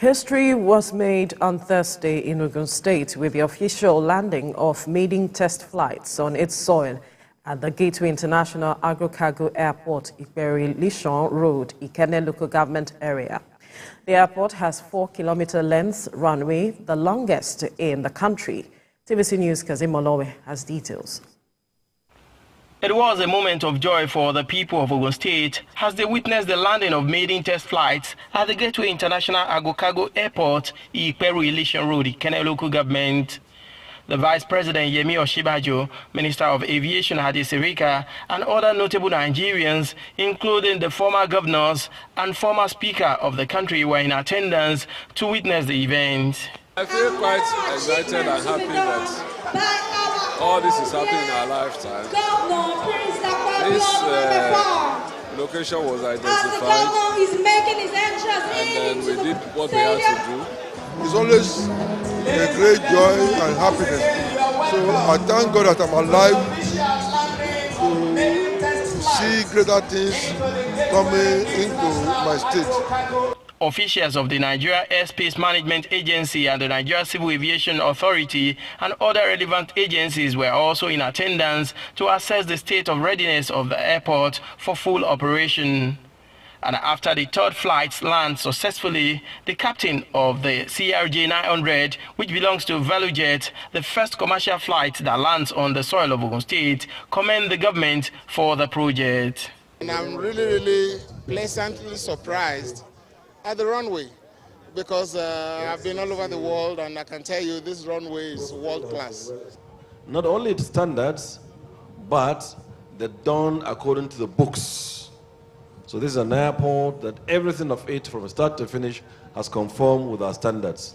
History was made on Thursday in Ogun State with the official landing of maiden test flights on its soil at the Gateway International Agro-Cargo Airport, Iperu-Ilisan Road, Ikenne Local Government area. The airport has 4-kilometer length runway, the longest in the country. TVC News' Kazimolowe has details. It was a moment of joy for the people of Ogun State as they witnessed the landing of maiden test flights at the Gateway International Agro-Cargo Airport, Iperu-Ilisan Road, Ikenne Local Government. The Vice President Yemi Oshibajo, Minister of Aviation Hadi Sirika, and other notable Nigerians, including the former governors and former Speaker of the country, were in attendance to witness the event. I feel quite excited and happy that all this is happening in our lifetime. This location was identified, and then we did what we had to do. It's always a great joy and happiness. So I thank God that I'm alive to see greater things coming into my state. Officials of the Nigeria Airspace Management Agency and the Nigeria Civil Aviation Authority and other relevant agencies were also in attendance to assess the state of readiness of the airport for full operation. And after the third flight lands successfully, the captain of the CRJ-900, which belongs to ValueJet, the first commercial flight that lands on the soil of Ogun State, commended the government for the project. And I'm really pleasantly surprised at the runway, because I've been all over the world and I can tell you this runway is world class. Not only the standards, but they're done according to the books. So this is an airport that everything of it from start to finish has conformed with our standards.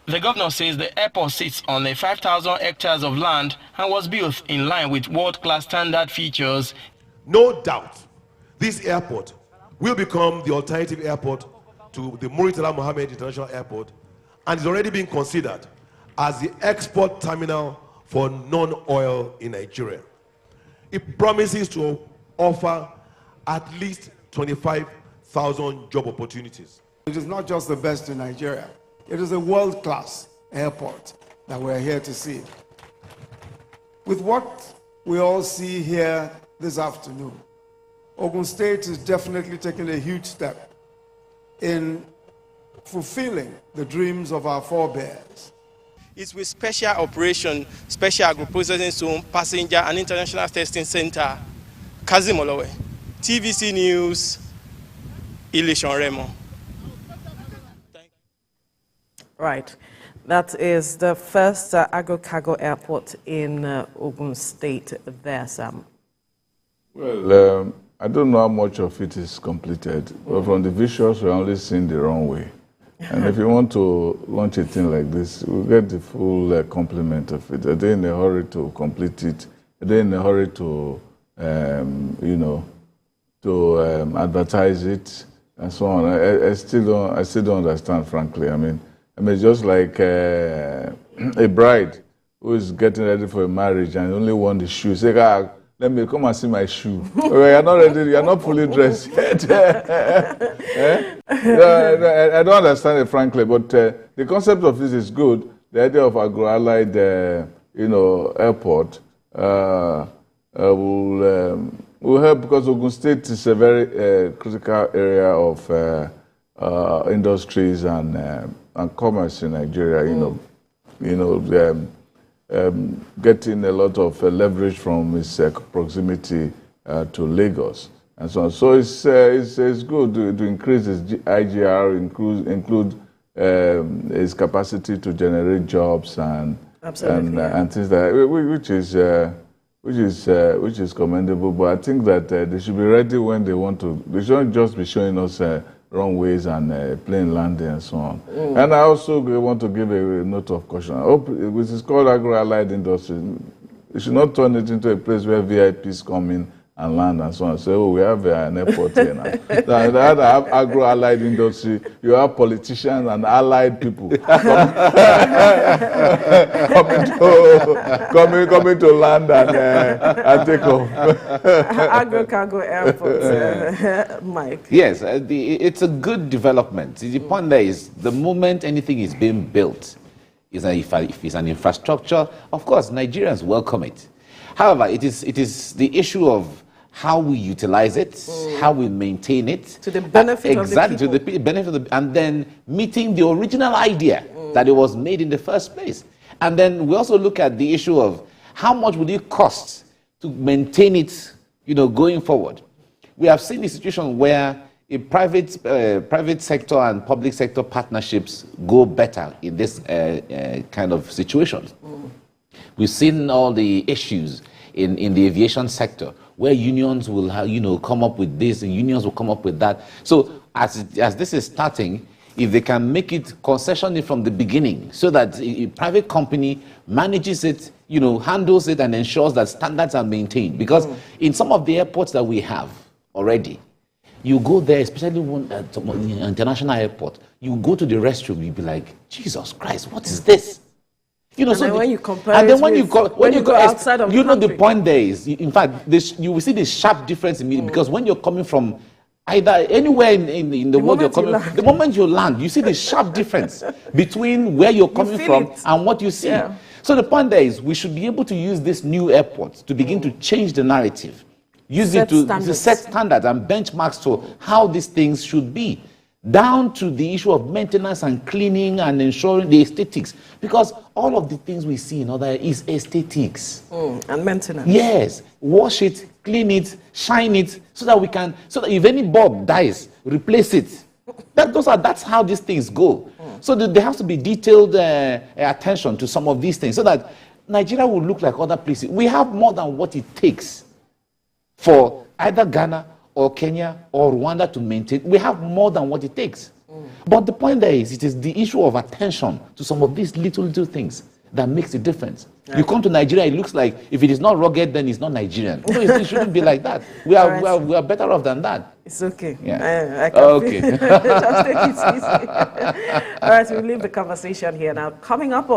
The governor says the airport sits on a 5,000 hectares of land and was built in line with world-class standard features. No doubt, this airport will become the alternative airport to the Murtala Mohammed International Airport, and is already being considered as the export terminal for non-oil in Nigeria. It promises to offer at least 25,000 job opportunities. It is not just the best in Nigeria. It is a world-class airport that we're here to see. With what we all see here this afternoon, Ogun State is definitely taking a huge step in fulfilling the dreams of our forebears. It's with special operation, special agro-processing zone, passenger and international testing center. Kazimolowe, TVC News, Ilisan Remo. Right. That is the first Agro-Cargo airport in Ogun State there, Sam. Well, I don't know how much of it is completed, but from the visuals, we're only seeing the runway. And if you want to launch a thing like this, we'll get the full complement of it. Are they in a hurry to complete it? Are they in a hurry to, advertise it and so on? I still don't understand, frankly. I mean, just like a bride who is getting ready for a marriage and only wants the shoe. Say, let me come and see my shoe. You're not ready, you're not fully dressed yet. I don't understand it, frankly, but the concept of this is good. The idea of agro-allied, airport will help, because Ogun State is a very critical area of industries and commerce in Nigeria. Getting a lot of leverage from its proximity to Lagos and so on. So it's good to increase its IGR, include its capacity to generate jobs and things like that, which is commendable. But I think that they should be ready when they want to. They shouldn't just be showing us runways and plane landing and so on. And I also want to give a note of caution. I hope this is called agro-allied industry. You should not turn it into a place where VIPs come in and land and so on. So we have an airport here now. Then have agro-allied industry. You have politicians and allied people coming to land and take off. Agro-Cargo airport, Mike. Yes, it's a good development. The point there is, the moment anything is being built, if it's an infrastructure, of course, Nigerians welcome it. However, it is the issue of how we utilize it, how we maintain it. To the benefit of the people. Exactly, to the benefit of and then meeting the original idea that it was made in the first place. And then we also look at the issue of how much would it cost to maintain it, going forward. We have seen a situation where a private sector and public sector partnerships go better in this kind of situations. We've seen all the issues in the aviation sector where unions will come up with this and unions will come up with that. So as this is starting, if they can make it concessionary from the beginning so that a private company manages it, handles it and ensures that standards are maintained. Because in some of the airports that we have already, you go there, especially at international airport, you go to the restroom, you'll be like, Jesus Christ, what is this? And then when you compare it when you go outside of the country. The point there is, in fact, you will see the sharp difference immediately because when you're coming from either anywhere in the world you're coming, the moment you land, you see the sharp difference between where you're coming from and what you see. Yeah. So the point there is, we should be able to use this new airport to begin to change the narrative. Use it to set standards and benchmarks to how these things should be, down to the issue of maintenance and cleaning and ensuring the aesthetics. Because all of the things we see in other is aesthetics. And maintenance. Yes. Wash it, clean it, shine it, so that if any bulb dies, replace it. That's how these things go. So there has to be detailed attention to some of these things so that Nigeria will look like other places. We have more than what it takes for either Ghana or Kenya or Rwanda to maintain. We have more than what it takes. But the point there is, it is the issue of attention to some of these little things that makes the difference. Right. You come to Nigeria, it looks like if it is not rugged, then it's not Nigerian. No, it shouldn't be like that. We are better off than that. It's okay. Yeah. I can okay. Just take it easy. All right, we'll leave the conversation here now. Coming up.